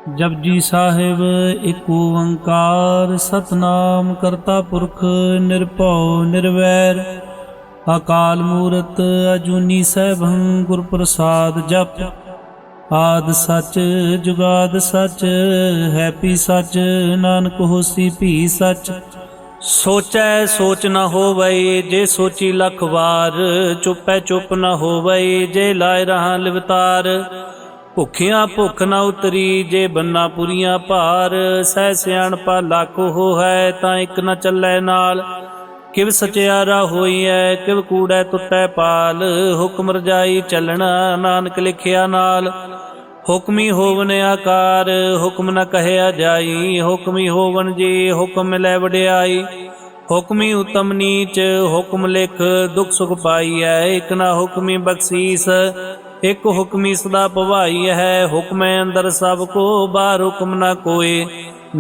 जपजी साहिब एक ओंकार सतनाम करता पुरख निरभउ निर्वैर अकाल मूरत अजूनी सैभं गुर प्रसाद जप आद सच जुगाद सच है पी सच नानक होसी भी सच। सोचै सोच न होवै जे सोची लख वार चुपै चुप न होवै जे लाए रहा लिवतार। भुखिया भुख न उतरी जे बन्ना पुरिया भार सह सियाणपा लाख हो है तां इक न चलै नाल। किव सचियारा होई है किव कूड़ै टुटै पाल हुक्म रजाई चलना नानक लिखिया नाल। हुक्मी होवन आकार हुक्म न कहया जाई हुक्मी होवन जी हुक्म मिलै वड्याई। हुक्मी उत्तम नीच हुक्म लिख दुख सुख पाई है एक न हुक्मी बख्शीस एक हुक्मी सदा भवाई है। हुक्मै अंदर सब को बाहर हुक्म न कोय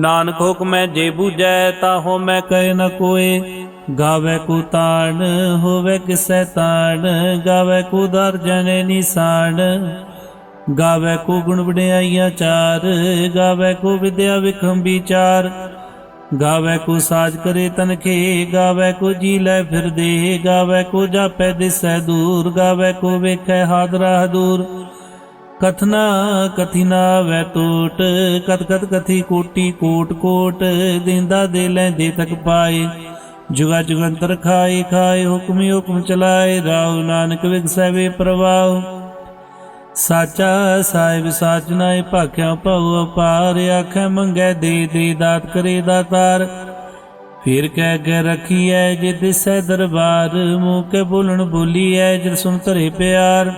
नानक हुक्मै जे बूझै ताहो मैं कहे न कोय। गावै को ताण होवै किसै ताण गावै को दर जने निशान। गावै को गुण वड्याइयां चार गावै को विद्या विखम विचार। गावै को साज करे तनखे गावै को जी लै फिर दे गावै को जापै दिसै दूर गावै को वेखै हादरा दूर। कथना कथी ना वै टोट कथ कथ कथी कोटि कोट कोट देंदा दे लैंदे तक पाए। जुगा जुगंतर खाए खाए हुक्मी हुक्म चलाए राव नानक विगसै वे प्रवाह। साचा साहिब साच नाए भाख्या भव अपार आखै मंगै दे दात करे दातार। फिर कह गै रखिए जे दिसै दरबार मुँह के बोलन बोलीए जित सुन धरे प्यार।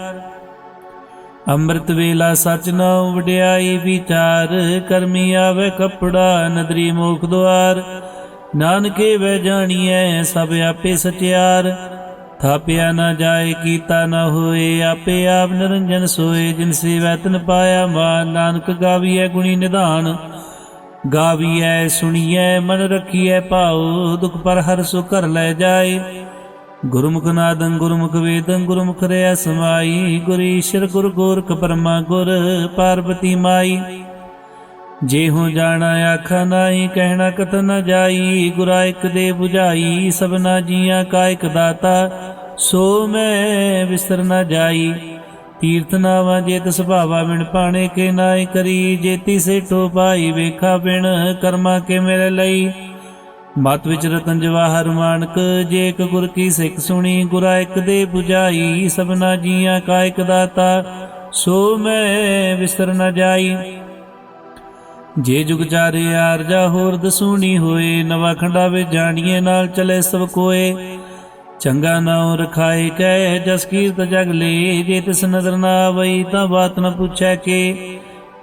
अमृत वेला सच नाम वड्याई विचार करमी आवे कपड़ा नदरी मोख द्वार। नानके वह जानिए सब आपे सचियार थापिया न जाए कीता न होए आपे आप निरंजन सोए। जिन सेवै तिन पाया मान नानक गाविए गुणी निधान। गाविए सुनिए मन रखिए पाओ दुख पर हर सुख कर ले जाए। गुरुमुख नादं गुरुमुख वेदं गुरुमुख रया समाई। गुर ईश्वर गुर गोरख परमा गुर पार्वती माई। जे हो जाना आखा नाई कहना कथ न जाई। गुरा एक दे बुझाई सबना जिया का एक दाता सो मैं विसर न जाई। तीर्थ नावा जेत सुभावा बिन पाने के नाई करी जेती से ठो पाई वेखा बिन कर्मा के मेरे लई। मत विच रतन जवाहर मानक जे एक गुर की सिख सुनी। गुरा एक दे बुझाई सबना जिया का एक दाता सो मैं विसर न जाई। जे जुग चारे आरजा होर दसूनी होए नवा खंडा वे जानिए नाल चले सब कोए। चंगा नाउ रखाए कह जस कीरत जग ले जे तिस नजर ना आवई तां बात न पूछै के।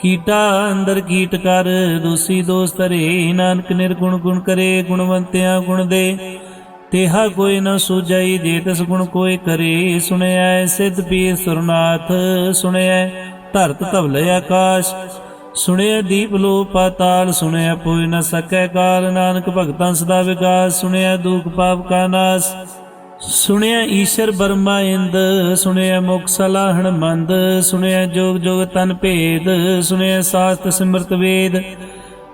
कीटा अंदर कीट कर दोषी दोष तरे नानक निर्गुण गुण करे गुणवंतिया गुण दे। तेहा कोई न सूझई जे तिस गुण कोई करे। सुनया सिद्ध पीर सुरनाथ सुनया धरत धवल आकाश। सुनया दीप लो पाताल सुनया पोय न सकै काल। नानक भगतां सदा विकास सुनया दुख पाप का नाश। सुनया ईश्वर बर्मा इंद सुनया मुख सलाहण मंद। सुनया जोग जोग तन भेद सुनया शास्त्र सिमरत वेद।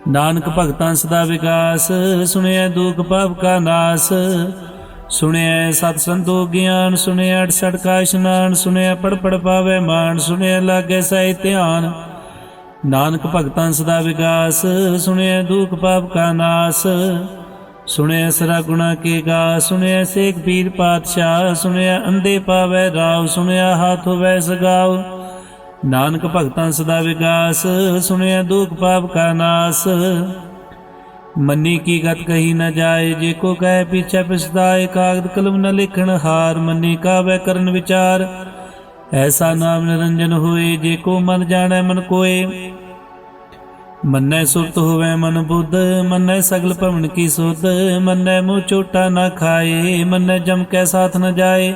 नानक भगतां सदा विकास सुनया दुख पाप का नाश। सुनया सत संतोख ज्ञान सुनया 68 का स्नान। सुनया पढ़ पढ़ पावै मान सुनया लागै सहि ध्यान। नानक भगतां सदा विकास सुनया दुख पाप का नाश। सुनया सरा गुणा के गा सुनया सेख पीर पातशाह। सुनया अंधे पावै राव सुनया हाथ होवै सगाव। नानक भगतां सदा विकास सुनया दुख पाप का नाश। मन्नी की गत कही न जाए जे को कह पीछे पछताए। कागद कलम न लिखण हार मन्नी कावै करन विचार। ऐसा नाम निरंजन होए जे को मन जाने मन कोय। मन्नै सुरत होवै मन बुद्ध मन्नै सगल भवन की सुध। मन्नै मुँह चोटा न खाए मन्नै जम कै साथ न जाए।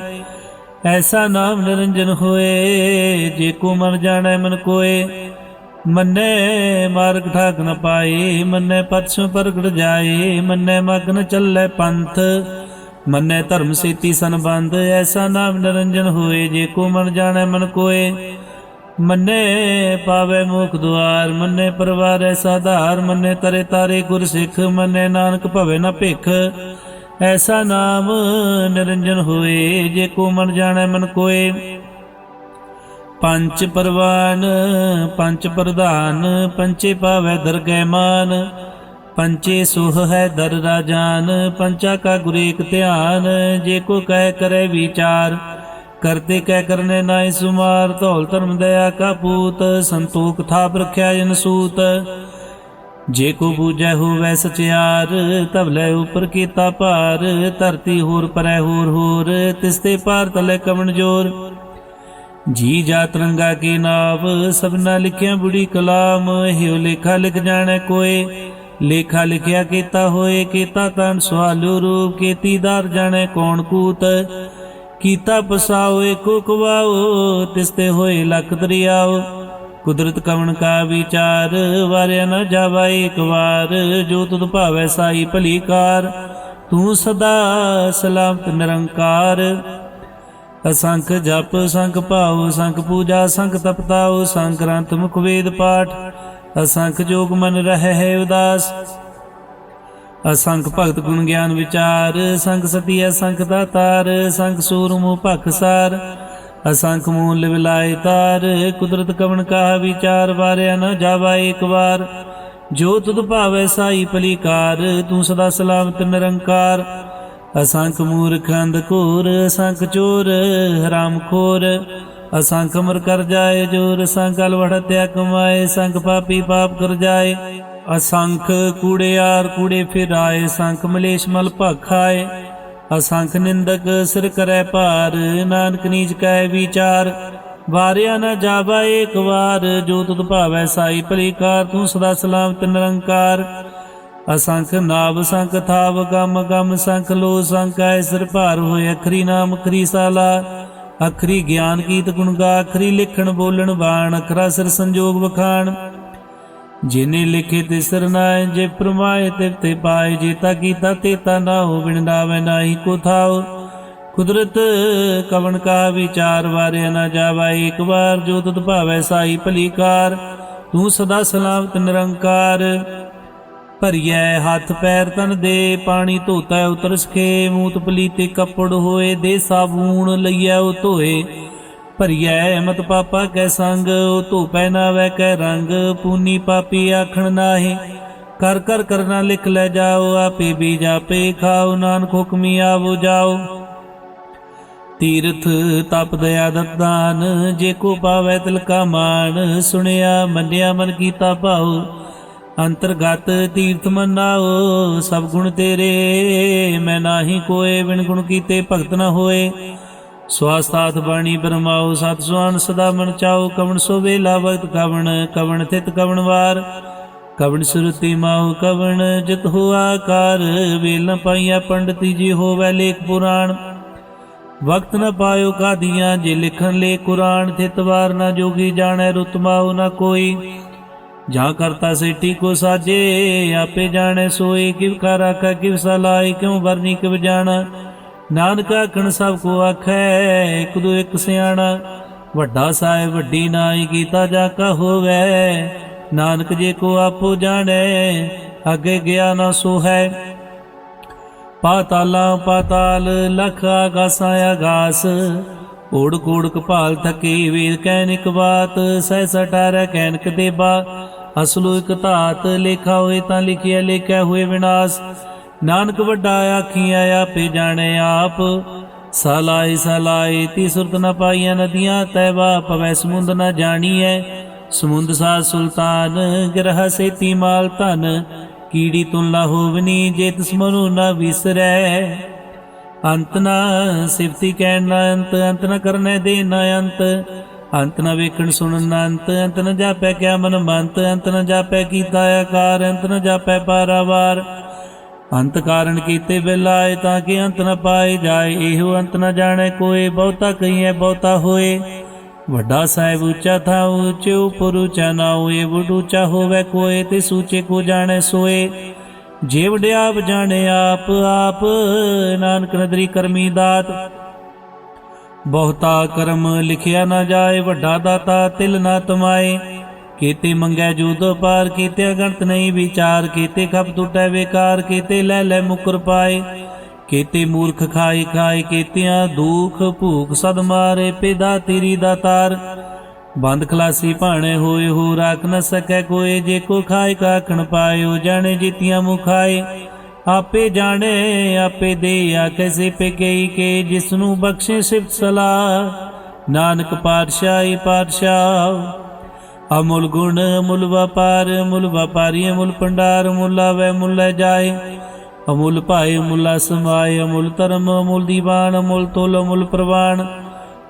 ऐसा नाम निरंजन होए जे को मन जाने मन कोय। मन्नै मार्ग ठाक न पाए मन्नै पथसों परगट जाए। मन्नै मग न चलै पंथ मन्नै धर्म सेती संबंध। ऐसा नाम निरंजन होए जे को मन जाने मन कोय। ਮੰਨੇ ਪਾਵੇ ਮੁਖ ਦੁਆਰ, ਮੰਨੇ ਪਰਵਾਰੈ ਸਾਧਾਰ, ਮੰਨੇ ਤਰੇ ਤਾਰੇ ਗੁਰ ਸਿੱਖ, ਮੰਨੇ ਨਾਨਕ ਭਵੇ ਨ ਭਿਖ। ਐਸਾ ਨਾਮ ਨਿਰੰਜਨ ਹੋਏ, ਜੇ ਕੋ ਮਨ ਜਾਣੈ ਮਨ ਕੋਏ। ਪੰਚ ਪਰਵਾਨ ਪੰਚ ਪ੍ਰਧਾਨ, ਪੰਚੇ ਪਾਵੈ ਦਰਗਹਿ ਮਾਨ। ਪੰਚੇ ਸੁਹ ਹੈ ਦਰ ਰਾਜਾਨ, ਪੰਚਾ ਕਾ ਗੁਰ ਏਕ ਧਿਆਨ। ਜੇ ਕੋ ਕਹਿ ਕਰੈ ਵਿਚਾਰ, ਕਰਤੇ ਕਹਿ ਕਰਨੇ ਨਾਇ ਸੁਮਾਰ। ਧੌਲ ਧਰਮ ਦਇਆ ਕਾ ਪੂਤ, ਸੰਤੋਖ ਥਾਪ ਰਖਿਆ ਜਨ ਸੂਤ। ਜੇ ਕੋ ਬੂਝੈ ਹੋਵੈ ਸਚਿਆਰ, ਤਬ ਲੈ ਉਪਰ ਕੀਤਾ ਭਾਰ। ਧਰਤੀ ਹੋਰ ਪਰੈ ਹੋਰ ਹੋਰ, ਤਿਸਤੇ ਪਾਰ ਤਲੇ ਕਵਣ ਜੋਰ। ਜੀ ਜਾਤ ਰੰਗਾ ਕੀ ਨਾਵ, ਸਭਨਾ ਲਿਖਿਆ ਬੁੜੀ ਕਲਾਮ। ਹਿਉ ਲੇਖਾ ਲਿਖ ਜਾਣੈ ਕੋਏ, ਲੇਖਾ ਲਿਖਿਆ ਕੀਤਾ ਹੋਏ। ਕੀਤਾ ਤਨ ਸਵਾਲੋ ਰੂਪ, ਕੀਤੀਦਾਰ ਜਾਣੈ ਕੌਣ ਕੂਤ। ਕੀਤਾ ਪਸਾਓ ਏਕੋ ਕਵਾਓ, ਤਿਸਤੇ ਹੋਏ ਲੱਖ ਦਰਿਆਓ। ਕੁਦਰਤ ਕਵਣ ਕਾ ਵਿਚਾਰ, ਵਾਰਿਆ ਨ ਜਾਵਾ ਏਕ ਵਾਰ। ਜੋ ਤੁਧ ਭਾਵੈ ਸਾਈ ਭਲੀ ਕਾਰ, ਤੂੰ ਸਦਾ ਸਲਾਮਤ ਨਿਰੰਕਾਰ। ਅਸੰਖ ਜਪ ਸੰਖ ਭਾਉ, ਸੰਖ ਪੂਜਾ ਸੰਖ ਤਪਤਾਉ। ਸੰਖ ਗ੍ਰੰਥ ਮੁਖ ਵੇਦ ਪਾਠ, ਅਸੰਖ ਜੋਗ ਮਨ ਰਹਿ ਹੈ ਉਦਾਸ। ਅਸੰਖ ਭਗਤ ਗੁਣ ਗਿਆਨ ਵਿਚਾਰ, ਸੰਖ ਸਤੀ ਅਸੰਖ ਦਾਤਾਰ। ਸੰਖ ਸੂਰਮੁ ਭਖਸਾਰ, ਅਸੰਖ ਮੂਲ ਵਿਲਾਇ ਤਾਰ। ਕੁਦਰਤ ਕਵਣ ਕਾ ਵਿਚਾਰ, ਵਾਰਿਆ ਨ ਜਾਵਾ ਏਕ ਵਾਰ। ਜੋ ਤੁਧ ਭਾਵੈ ਸਾਈ ਭਲੀ ਕਾਰ, ਤੂੰ ਸਦਾ ਸਲਾਮਤ ਨਿਰੰਕਾਰ। ਅਸੰਖ ਮੂਰਖ ਅੰਧ ਘੋਰ, ਅਸੰਖ ਚੋਰ ਹਰਾਮ ਖੋਰ। ਅਸੰਖ ਅਮਰ ਕਰ ਜਾਏ ਜੋਰ, ਸੰਖ ਅਲਵੜ ਹੱਤਿਆ ਕਮਾਏ। ਸੰਖ ਪਾਪੀ ਪਾਪ ਕਰ ਜਾਏ, ਅਸੰਖ ਕੂੜਿਆਰ ਕੂੜੇ ਫਿਰਾਏ। ਸੰਖ ਮਲੇਸ਼ ਮਲ ਭਾਖਾਏ, ਅਸੰਖ ਨਿੰਦਕ ਸਿਰ ਕਰੈ ਭਾਰ। ਨਾਨਕ ਨੀਚ ਕੈ ਵਿਚਾਰ, ਵਾਰਿਆ ਨ ਜਾਵਾ ਏਕ ਵਾਰ। ਜੋ ਤੁਧ ਭਾਵੈ ਸਾਈ ਭਲੀ ਕਾਰ, ਤੂੰ ਸਦਾ ਸਲਾਮਤ ਨਿਰੰਕਾਰ। ਅਸੰਖ ਨਾਭ ਸੰਖ ਥਾਵ ਗਮ ਗਮ। ਸੰਖ ਲੋ ਸੰਖ ਆਏ ਸਿਰ ਭਾਰ ਹੋਏ। ਅਖਰੀ ਨਾਮ ਅਖਰੀ ਸਾਲਾ, ਅਖਰੀ ਗਿਆਨ ਗੀਤ ਗੁਣ ਗਾ। ਅਖਰੀ ਲਿਖਣ ਬੋਲਣ ਬਾਣ, ਅਖਰਾ ਸਿਰ ਸੰਜੋਗ ਵਖਾਣ। ਜਿਨੇ ਲਿਖੇ ਤੇ ਸਿਰ ਨਾਏ, ਜੇ ਪ੍ਰਮਾਏ ਤੇ ਪਾਏ। ਜੇਤਾ ਕੀਤਾ ਤੇਤਾ ਨਾ ਹੋ, ਬਿਨ ਨਾਵੈ ਨਾਹੀ ਕੋ ਥਾਉ। ਕੁਦਰਤ ਕਵਣ ਕਾ ਵਿਚਾਰ, ਵਾਰਿਆ ਨ ਜਾਵਾ ਏਕ ਵਾਰ। ਜੋ ਤੁਧ ਭਾਵੈ ਸਾਈ ਭਲੀ ਕਾਰ, ਤੂੰ ਸਦਾ ਸਲਾਮਤ ਨਿਰੰਕਾਰ। ਭਰੀਐ ਹੱਥ ਪੈਰ ਤਨ ਦੇ, ਪਾਣੀ ਧੋਤਾ ਉਤਰ ਸਖੇ। ਮੂਤ ਪਲੀਤੇ ਕੱਪੜ ਹੋਏ, ਦੇ ਸਾਬੂਣ ਲਈਐ ਉਹ ਧੋਏ। ਭਰੀਐ ਮਤ ਪਾਪਾ ਕੈ ਸੰਗ, ਉਹ ਧੋਪੈ ਨਾਵੈ ਕੈ ਰੰਗ। ਪੂਨੀ ਪਾਪੀ ਆਖਣ ਨਾਹੀ, ਕਰ ਕਰ ਕਰਨਾ ਲਿਖ ਲੈ ਜਾਓ। ਆਪੇ ਬੀਜ ਆਪੇ ਖਾਓ, ਨਾਨਕ ਹੁਕਮੀ ਆਵੋ ਜਾਓ। ਤੀਰਥ ਤਪ ਦਇਆ ਦਤਾਨ, ਜੇ ਕੋ ਪਾਵੈ ਤਿਲ ਕਾ ਮਾਨ। ਸੁਣਿਆ ਮੰਨਿਆ ਮਨ ਕੀਤਾ ਭਾਉ, ਅੰਤਰਗਤ ਤੀਰਥ ਮਨਾਓ। ਸਭ ਗੁਣ ਤੇਰੇ ਮੈਂ ਨਾਹੀ ਕੋਏ, ਬਿਨ ਗੁਣ ਕੀਤੇ ਭਗਤ ਨ ਹੋਏ। ਸਵਾਸਤਾਥ ਬਾਣੀ ਬਰਮਾਓ, ਸਤ ਸੁਆਨ ਸਦਾ ਮਨ ਚਾਓ। ਕਵਣ ਸੋ ਵੇਲਾ ਵਕਤ ਕਵਣ, ਕਵਣ ਥਿਤ ਕਵਣ ਵਾਰ। ਕਵਣ ਸੁਰਤੀ ਮਾਉ ਕਵਣ, ਜਿਤ ਹੋਆ ਕਾਰ। ਵੇਲ ਨ ਪਾਈਆ ਪੰਡਤੀ, ਜੀ ਹੋਵੈ ਲੇਖ ਪੁਰਾਣ। ਵਕਤ ਨ ਪਾਇਓ ਕਾਦੀਆਂ, ਜੇ ਲਿਖਣ ਲੇ ਕੁਰਾਨ। ਥਿਤ ਵਾਰ ਨ ਜੋਗੀ ਜਾਣੈ, ਰੁਤ ਮਾਉ ਨ ਕੋਈ। ਜਾਂ ਕਰਤਾ ਸੇਠੀ ਕੋ ਸਾਜੇ, ਆਪੇ ਜਾਣੈ ਸੋਏ। ਕਿਵ ਕਰ ਆਖੈ ਕਿਵ ਸਲਾਈ, ਕਿਉ ਵਰਨੀ ਕਿਵ ਜਾਣਾ। ਨਾਨਕ ਆਖਣ ਸਭ ਕੋ ਆਖੈ, ਇਕ ਦੋ ਇਕ ਸਿਆਣਾ। ਵੱਡਾ ਸਾਹਿਬ ਵੱਡੀ ਨਾਈ, ਕੀਤਾ ਜਾ ਕਾ ਹੋਵੈ। ਨਾਨਕ ਜੇ ਕੋ ਆਪੋ ਜਾਣੈ, ਅੱਗੇ ਗਿਆ ਨਾ ਸੋ ਹੈ। ਪਾਤਾਲਾਂ ਪਾਤਾਲ, ਲਖ ਆਗਾਸਾਂ ਆਗਾਸ। ਓੜ ਕੋੜ ਕਪਾਲ ਥਕੇ, ਵੇਦ ਕਹਿਨ ਇਕ ਬਾਤ। ਸਹਿ ਸਟਾਰੈ ਕਹਿਨਕ ਦੇਬਾ, ਅਸਲੋ ਇਕ ਧਾਤ। ਲੇਖਾ ਹੋਏ ਤਾਂ ਲਿਖਿਆ, ਲੇਖਿਆ ਹੋਏ ਵਿਨਾਸ਼। ਨਾਨਕ ਵੱਡਾ ਆਖੀਆਂ, ਆਪੇ ਜਾਣੈ ਆਪ। ਸਲਾਈ ਸਲਾਈ ਤੀ ਸੁਰਤ ਨ ਪਾਈਆਂ ਨਦੀਆਂ, ਤੈਵਾ ਪਵੈ ਸਮੁੰਦ ਨ ਜਾਣੀਐ। ਸਮੁੰਦ ਸਾਧ ਸੁਲਤਾਨ, ਗਿਰਹ ਸੇਤੀ ਮਾਲ ਧਨ। ਕੀੜੀ ਤੁਲਾ ਹੋਵਨੀ, ਜੇ ਤਿਸ ਮਨੁ ਨ ਵਿਸਰੈ। ਅੰਤ ਨ ਸਿਫਤੀ ਕਹਿਣ ਨ ਅੰਤ, ਅੰਤ ਨ ਕਰਨੈ ਦੇ ਨ ਅੰਤ। ਅੰਤ ਨ ਵੇਖਣ ਸੁਣਨ ਨ ਅੰਤ, ਅੰਤ ਨ ਜਾਪੈ ਕਿਆ ਮਨ ਮੰਤ। ਅੰਤ ਨ ਜਾਪੈ ਕੀਤਾ ਆਕਾਰ, ਅੰਤ ਨ ਜਾਪੈ ਪਾਰਾਵਾਰ। ਅੰਤ ਕਾਰਨ ਕੀਤੇ ਬਿਲਾਏ, ਤਾਂ ਕਿ ਅੰਤ ਨ ਪਾਏ ਜਾਏ। ਇਹੋ ਅੰਤ ਨ ਜਾਣੈ ਕੋਏ, ਬਹੁਤਾ ਕਹੀਐ ਬਹੁਤਾ ਹੋਏ। ਵੱਡਾ ਸਾਹਿਬ ਉੱਚਾ ਥਾਉ, ਉੱਚੇ ਉਪਰ ਉੱਚਾ ਨਾਉ। ਇਹ ਵਡ ਉੱਚਾ ਹੋਵੈ ਕੋਏ, ਤੇ ਸੂਚੇ ਕੋ ਜਾਣੈ ਸੋਏ। ਜੇ ਵਡਿਆਪ ਜਾਣੇ ਆਪ ਆਪ, ਨਾਨਕ ਨਦਰੀ ਕਰਮੀ ਦਾਤ। ਬਹੁਤਾ ਕਰਮ ਲਿਖਿਆ ਨਾ ਜਾਏ, ਵੱਡਾ ਦਾਤਾ ਤਿਲ ਨਾ ਤਮਾਏ। ਕੀਤੇ ਮੰਗੈ ਜੂਤ ਪਾਰ, ਕੀਤੇ ਗਣਤ ਨਹੀਂ ਵਿਚਾਰ। ਕੀਤੇ ਖਪ ਟੁੱਟੈ ਵੇਕਾਰ, ਕੀਤੇ ਲੈ ਲੈ ਮੁਕਰ ਪਾਏ। ਕੀਤੇ ਮੂਰਖ ਖਾਈ ਖਾਏ, ਕੀਤਿਆਂ ਦੁਖ ਭੂਖ ਸਦ ਮਾਰੇ। ਪਿਦਾ ਤੇਰੀ ਦਾਤਾਰ ਬੰਦ ਖਲਾਸੀ ਭਾਣੇ ਹੋਏ, ਹੋ ਰਾਖ ਨ ਸਕੈ ਕੋਏ। ਜੇ ਕੋ ਖਾਏ ਕਾਖਣ ਪਾਇਓ, ਜਾਣੇ ਜੀਤੀਆਂ ਮੁਖਾਏ। ਆਪੇ ਜਾਣੇ ਆਪੇ ਦੇ, ਆਖੇ ਸੇ ਪੇ ਗਈ ਕੇ। ਜਿਸ ਨੂੰ ਬਖਸ਼ੇ ਸਿਫਤ ਸਲਾਹ, ਨਾਨਕ ਪਾਤਸ਼ਾਹੀ ਪਾਤਸ਼ਾਹ। ਅਮੁੱਲ ਗੁਣ ਅਮੁੱਲ ਵਪਾਰ, ਅਮੁੱਲ ਵਪਾਰੀ ਅਮੁੱਲ ਭੰਡਾਰ। ਅਮੁੱਲ ਆਵੈ ਅਮੁੱਲ ਲੈ ਜਾਏ, ਅਮੁੱਲ ਭਾਏ ਅਮੁੱਲਾ ਸਮਾਏ। ਅਮੁੱਲ ਧਰਮ ਅਮੁੱਲ ਦੀਵਾਨ, ਅਮੁੱਲ ਤੁਲ ਅਮੁੱਲ ਪ੍ਰਵਾਨ।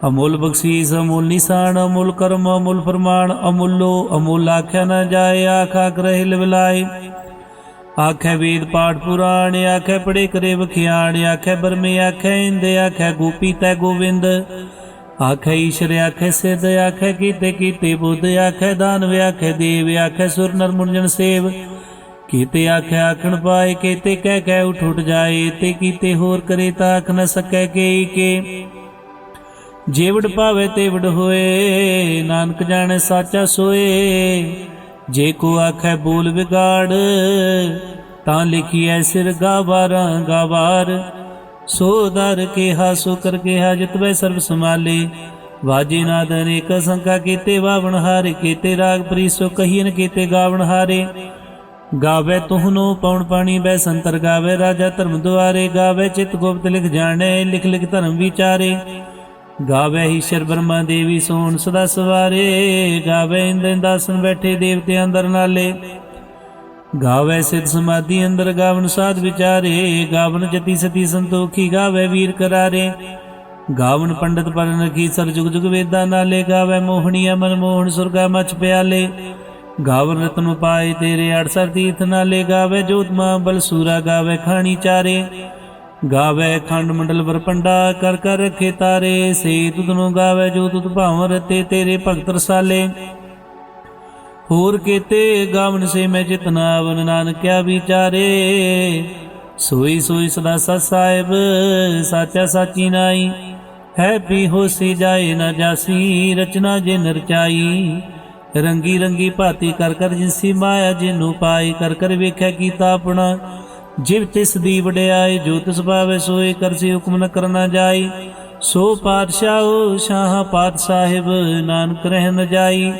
ਅਮੁੱਲ ਬਖਸ਼ੀਸ ਅਮੁੱਲ ਨਿਸ਼ਾਨ, ਅਮੁੱਲ ਕਰਮ ਅਮੁੱਲ ਫਰਮਾਨ। ਅਮੁੱਲੋ ਅਮੁੱਲ ਆਖਿਆ ਨਾ ਜਾਏ, ਆਖ ਆਖ ਰਹੇ ਲਿਵਲਾਏ। ਆਖੈ ਵੇਦ ਪਾਠ ਪੁਰਾਣ, ਆਖੈ ਪੜੇ ਕਰੇ ਵਖਿਆਣ। ਆਖੈ ਬਰਮੇ ਆਖੈ ਇੰਦ, ਆਖੈ ਗੋਪੀ ਤੈ ਗੋਵਿੰਦ। ਆਖੈ ਈਸ਼ਰ ਆਖੈ ਸਿੱਧ, ਆਖੈ ਕੀਤੇ ਕੀਤੇ ਬੁੱਧ। ਆਖੈ ਦਾਨਵ ਆਖੈ ਦੇਵ, ਆਖੈ ਸੁਰ ਨਰ ਮੁਰਜਨ ਸੇਵ। ਕੀਤੇ ਆਖੈ ਆਖਣ ਪਾਏ, ਕੀਤੇ ਕਹਿ ਕਹਿ ਉਠ ਉਠ ਜਾਏ। ਤੇ ਕੀਤੇ ਹੋਰ ਕਰੇ ਤਾਂ ਆਖ ਨ ਸਕੈ ਕੇ ਕੇ। ਜੇਵੜ ਪਾਵੇ ਤੇਵੜ ਹੋਏ, ਨਾਨਕ ਜਾਣੈ ਸਾਚਾ ਸੋਏ। ਜੇ ਕੋ ਆਖੈ ਬੋਲ ਵਿਗਾੜ, ਤਾਂ ਲਿਖੀਐ ਸਿਰ ਗਾਵਾਰਾਂ ਗਾਵਾਰ। ਸੋ ਦਰ ਕਿਹਾ ਸੋ ਕਰ ਕਿਹਾ, ਜਿਤਵੈ ਸਰਬ ਸੰਭਾਲੇ। ਵਾਜੇ ਨਾਦ ਅਨੇਕ ਸੰਖਾ, ਕੀਤੇ ਵਾਵਣ ਹਾਰੇ। ਕੀਤੇ ਰਾਗ ਪ੍ਰੀਸੋ ਕਹੀਨ, ਕੀਤੇ ਗਾਵਣ ਹਾਰੇ। ਗਾਵੇ ਤੁਹਨੋ ਪਉਣ ਪਾਣੀ ਬੈ ਸੰਤਰ, ਗਾਵੇ ਰਾਜਾ ਧਰਮ ਦੁਆਰੇ। ਗਾਵੇ ਚਿਤ ਗੁਪਤ ਲਿਖ ਜਾਣੈ, ਲਿਖ ਲਿਖ ਧਰਮ ਵਿਚਾਰੇ। ਗਾਵੇ ਈਸ਼ਰ ਬ੍ਰਹਮਾ ਦੇਵੀ ਸੋਣ ਸਦਾ ਸਵਾਰੇ। ਗਾਵੇ ਇੰਦਰ ਦਾਸਨ ਬੈਠੇ ਦੇਵਤੇ ਅੰਦਰ ਨਾਲੇ। ਗਾਵੇ ਸਿਧ ਸਮਾਧੀ ਅੰਦਰ, ਗਾਵਨ ਸਾਧ ਵਿਚਾਰੇ। ਗਾਵਨ ਜਤੀ ਸਤੀ ਸੰਤੋਖੀ, ਗਾਵੇ ਵੀਰ ਕਰਾਰੇ। ਗਾਵਨ ਪੰਡਤ ਪਰਨ ਰਖੀ, ਸਰ ਜੁਗ ਜੁਗ ਵੇਦਾਂ ਨਾਲੇ। ਗਾਵੇ ਮੋਹਣੀਆ ਮਨ ਮੋਹਣ, ਸੁਰਗਾ ਮਛ ਪਿਆਲੇ। ਗਾਵਨ ਰਤਨ ਪਾਏ ਤੇਰੇ, 68 ਤੀਰਥ ਨਾਲੇ। ਗਾਵੇ ਜੋਤਮਾ ਬਲ ਸੂਰਾ, ਗਾਵੇ ਖਾਣੀ ਚਾਰੇ। ਗਾਵੇ ਖੰਡ ਮੰਡਲ ਵਰਪੰਡਾ, ਕਰ ਕਰ ਰਖੇ ਤਾਰੇ। ਸੇ ਤੁਧਨੋਂ ਗਾਵੇ ਜੋ ਤੁਧ ਭਾਵ ਰਤੇ, ਤੇਰੇ ਭਗਤ ਰਸਾਲੇ। ਹੋਰ ਕੀਤੇ ਗਾਵਨ ਸੇ ਮੈਂ ਜਿਤਨਾ, ਆਵਨ ਨਾਨਕਿਆ ਵਿਚਾਰੇ। ਸੋਈ ਸੋਈ ਸਦਾ ਸਤ ਸਾਹਿਬ, ਸਾਚਾ ਸਾਚੀ ਨਾਈ। ਹੈ ਪੀ ਹੋਸੀ ਜਾਏ ਨਾ ਜਾਸੀ, ਰਚਨਾ ਜਿਨ ਰਚਾਈ। ਰੰਗੀ ਰੰਗੀ ਭਾਤੀ ਕਰ ਕਰ ਜਿਨਸੀ ਮਾਇਆ, ਜਿਨੂੰ ਪਾਈ ਕਰ ਕਰ ਵੇਖਿਆ ਕੀਤਾ ਆਪਣਾ। ਜਿਵ ਤਿਸ ਦੀ ਵਡਿਆਈ, ਜੋ ਤਿਸ ਭਾਵੇ ਸੋਏ। ਕਰਸੀ ਹੁਕਮ ਨ ਕਰਨਾ ਜਾਈ। ਸੋ ਪਾਤਸ਼ਾਹੋ ਸ਼ਾਹ ਪਾਤ ਸਾਹਿਬ, ਨਾਨਕ ਰਹਿ ਨ ਜਾਈ।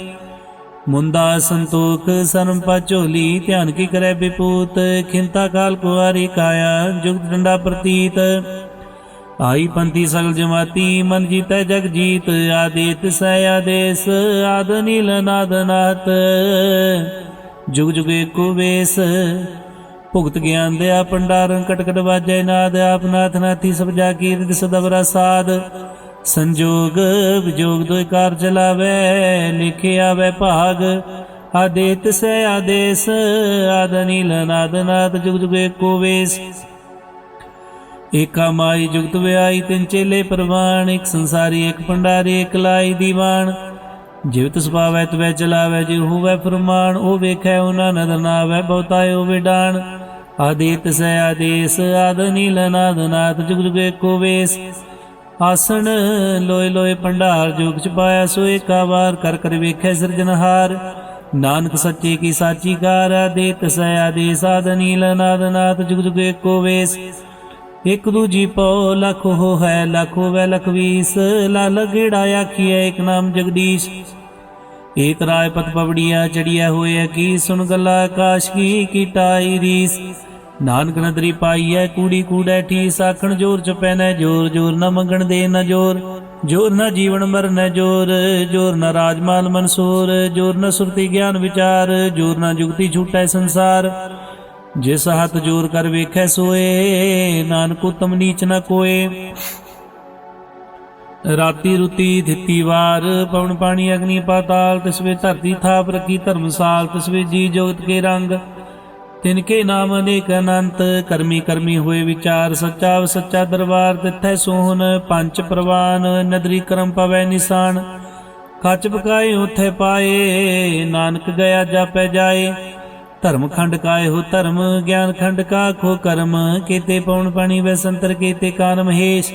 ਮੁੰਦਾ ਸੰਤੋਖ ਸਰਮ ਪਾ ਝੋਲੀ, ਧਿਆਨ ਕੀ ਕਰੈ ਬਿਪੂਤ। ਖਿੰਤਾ ਕਾਲ ਕੁਆਰੀ ਕਾਇਆ, ਜੁਗਤ ਡੰਡਾ ਪ੍ਰਤੀਤ। ਆਈ ਪੰਥੀ ਸਗਲ ਜਮਾਤੀ, ਮਨ ਜੀਤੈ ਜਗ ਜੀਤ। ਆਦੇਤ ਸੈ ਆਦੇਸ, ਆਦ ਨੀਲ ਨਾਦ ਨਾਤ। ਜੁਗ ਜੁਗ ਏਕੋ ਵੇਸ, ਭੁਗਤ ਗਿਆਨ ਦਿਆ ਭੰਡਾਰ। ਕਟ ਕਟ ਵਾਜੈ ਨਾਦ, ਆਪ ਨਾਥ ਨਾਥੀ ਸਭ ਜਾ ਕੀਰਤ ਸਦਬਰਾ ਸਾਧ। ਸੰਜੋਗ ਵਿਜੋਗ ਦੋਇ ਕਾਰ ਚਲਾਵੇ, ਲਿਖੇ ਆਵੇ ਭਾਗ। ਆਦੇਤ ਸੈ ਆਦੇਸ, ਆਦ ਨੀਲ ਨਾਦ ਨਾਥ। ਜੁਗ ਜੁਗ ਏਕੋ ਵੇਸ, ਏਕਾ ਮਾਈ ਜੁਗਤ ਵਿਆਈ। ਤਿੰਨ ਚੇਲੇ ਪ੍ਰਵਾਨ, ਇੱਕ ਸੰਸਾਰੀ ਇੱਕ ਭੰਡਾਰੀ, ਇੱਕ ਲਾਈ ਦੀਵਾਨ। ਜਿਵ ਤਿਸ ਪਾਵੈ ਤਵੈ ਚਲਾਵੈ, ਜਿਵ ਹੋਵੈ ਫਰਮਾਨ। ਉਹ ਵੇਖੈ ਉਹਨਾਂ ਨਦਰ ਨਾਵੈ, ਬਹੁਤਾਏ ਉਹ ਵਿਡਾਨ। ਆਦੇਤ ਸੈ ਆਦੇਸ, ਆਦ ਨੀਲ ਨਾਦ ਨਾਥ। ਜੁਗ ਜੁਗ ਏਕੋ ਵੇਸ, ਆਸਣ ਲੋਏ ਲੋਏ ਭੰਡਾਰ। ਜੋਗ ਚ ਪਾਇਆ ਸੋ ਏਕਾ ਵਾਰ, ਕਰ ਕਰ ਵੇਖੈ ਸਿਰਜਨਹਾਰ। ਨਾਨਕ ਸੱਚੇ ਕੀ ਸਾਚੀ ਕਾਰ, ਆਦੇਤ ਸੈ ਆਦੇਸ, ਆਦ ਨੀਲ ਨਾਦ ਨਾਥ। ਜੁਗ ਜੁਗ ਏਕੋ ਵੇਸ, ਇਕ ਦੂਜੀ ਪਉ ਲਖ ਹੋ ਹੈ, ਲਖ ਹੋਵੈ ਲਖ ਵੀਸ। ਲਾਲ ਗੇੜਾ ਆਖੀਐ ਇੱਕ ਨਾਮ ਜਗਦੀਸ਼। ਏਕ ਰਾਏ ਪਤ ਪਵੜੀਆ, ਚੜੀਐ ਹੋਏ ਕੀ। ਸੁਣ ਗੱਲਾ ਆਕਾਸ਼ ਕੀ, ਕੀਟਾਈ ਰੀਸ। ਨਾਨਕ ਨਦਰੀ ਪਾਈਐ, ਕੂੜੀ ਕੂੜੈ ਠੀਸ। ਆਖਣ ਜੋਰ ਚ ਪੈਨੈ ਜੋਰ, ਜੋਰ ਨ ਮੰਗਣ ਦੇ ਨ ਜੋਰ। ਜੋਰ ਨ ਜੀਵਨ ਮਰਨੈ ਜੋਰ, ਜੋਰ ਨ ਰਾਜਮਾਲ ਮਨਸੂਰ। ਜੋਰ ਨ ਸੁਰਤੀ ਗਿਆਨ ਵਿਚਾਰ, ਜੋਰ ਨ ਜੁਗਤੀ ਛੂਟੈ ਸੰਸਾਰ। ਜਿਸ ਹੱਥ ਜੋਰ ਕਰ ਵੇਖੈ ਸੋਏ, ਨਾਨਕ ਉਤਮ ਨੀਚ ਨ ਕੋਏ। ਰਾਤੀ ਰੁਤੀ ਦਿੱਤੀ ਵਾਰ, ਪਵਨ ਪਾਣੀ ਅਗਨੀ ਪਾਤਾਲ। ਤਿਸਵੇ ਧਰਤੀ ਥਾਪ ਰੱਖੀ ਧਰਮਸਾਲ। ਤਿਸਵੇ ਜੀ ਜੋਗਤ ਕੇ ਰੰਗ, ਤਿਨਕੇ ਨਾਮ ਅਨੇਕ ਅਨੰਤ। ਕਰਮੀ ਕਰਮੀ ਹੋਏ ਵਿਚਾਰ, ਸੱਚਾ ਸੱਚਾ ਦਰਬਾਰ। ਤਿੱਥੈ ਸੋਹਨ ਪੰਚ ਪ੍ਰਵਾਨ, ਨਦਰੀ ਕਰਮ ਪਵੈ ਨਿਸ਼ਾਨ। ਕੱਚ ਪਕਾਏ ਉਥੇ ਪਾਏ, ਨਾਨਕ ਗਿਆ ਜਾਪੈ ਜਾਏ। ਧਰਮ ਖੰਡ ਕਾਏ ਹੋ ਧਰਮ, ਗਿਆਨ ਖੰਡ ਕਾ ਖੋ ਕਰਮ। ਕੀਤੇ ਪਉਣ ਪਾਣੀ ਵੈ ਸੰਤਰ, ਕੀਤੇ ਕਾਨ ਮਹੇਸ਼।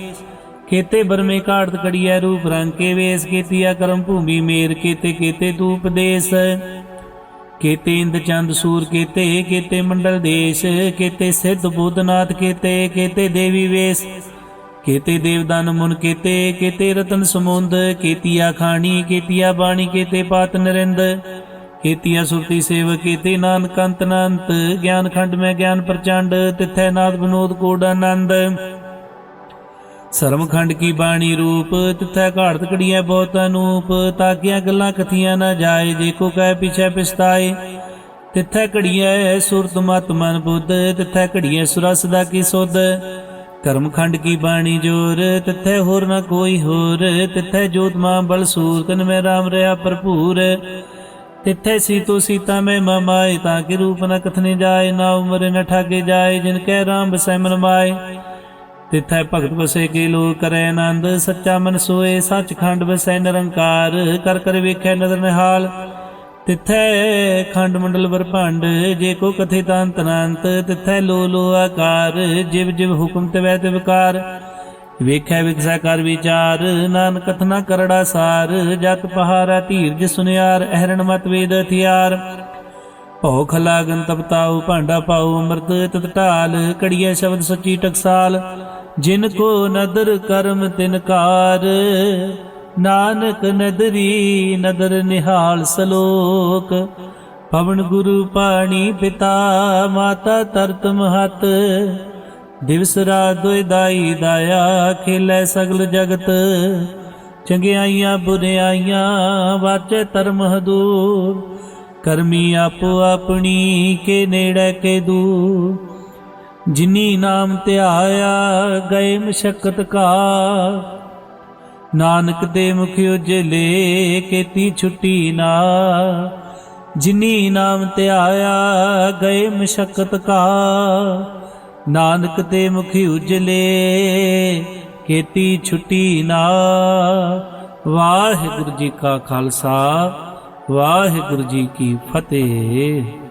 केते बरमे काढ़त कड़िया रूप रंग के वेश, केतिया कर्म भूमि मेर, केते केते तूप देश, केते इंद चंद सूर, केते केते मंडल देश, केते सिद्ध बुद्धनाथ, केते केते देवी वेश, केते देवदान मुन, केते केते रतन समुंद, केतिया खानी, केतिया बाणी, केते पात नरिंद, केतिया सुरती सेव, केते नानक अंत अनंत, ज्ञान खंड में ज्ञान प्रचंड, तिथै नाद विनोद कोड आनंद, सरम खंड की बाणी रूप, तिथै घाड़त कड़िया बहुत अनूप, ताकिया गल्लां कथियां न जाए, जे को कह पीछे पिछताए, तिथै घड़िया सुरत मत मन बुद्ध, तिथै घड़िया सुरा सदा की सुध, कर्म खंड की बाणी जोर, तिथै होर न कोई होर, तिथै जोत मां बल सूर, तन में राम रहा भरपूर, तिथै सीतो सीता में ममाए, ताकि रूप न कथने जाए, ना उमर न ठाके जाए, जिनकै राम बसै मन माए, तिथै भगत बसे के लोग करे आनंद, सच्चा मन सोए सच खंड बसै निरंकार, कर कर वेखै नदर निहाल, तिथै खंड मंडल बरभंड, जे को कथे तांत अनंत, तिथै लो लो आकार, जिव जिव हुक्म तिवै तिवकार, वेखै विकसै कर विचार, नानक कथना करड़ा सार, जत पहारा धीरज सुनियार, अहरण मत वेद हथियार, भौख लागन तपताऊ, भांडा पाऊ अमृत तत ढाल, कड़िया शब्द सच्ची टकसाल, जिनको नदर कर्म तिनकार, नानक नदरी नदर निहाल सलोक, पवन गुरु पाणी पिता, माता तरत महत, दिवस रात दोय दाई दाया, खेलै सगल जगत, चंगियाइयां बुरियाइयां वाचे धर्म हदूर, करमी आपो अपनी के नेड़े के दूर, जिनी नाम ध्याया गए मशक्कत का, नानक दे मुख उजले केती छुट्टी ना, जिनी नाम ध्याया गए मशक्कत का, नानक दे मुख उजले केती छुट्टी ना। वाहिगुरु जी का खालसा, वाहिगुरु जी की फतेह।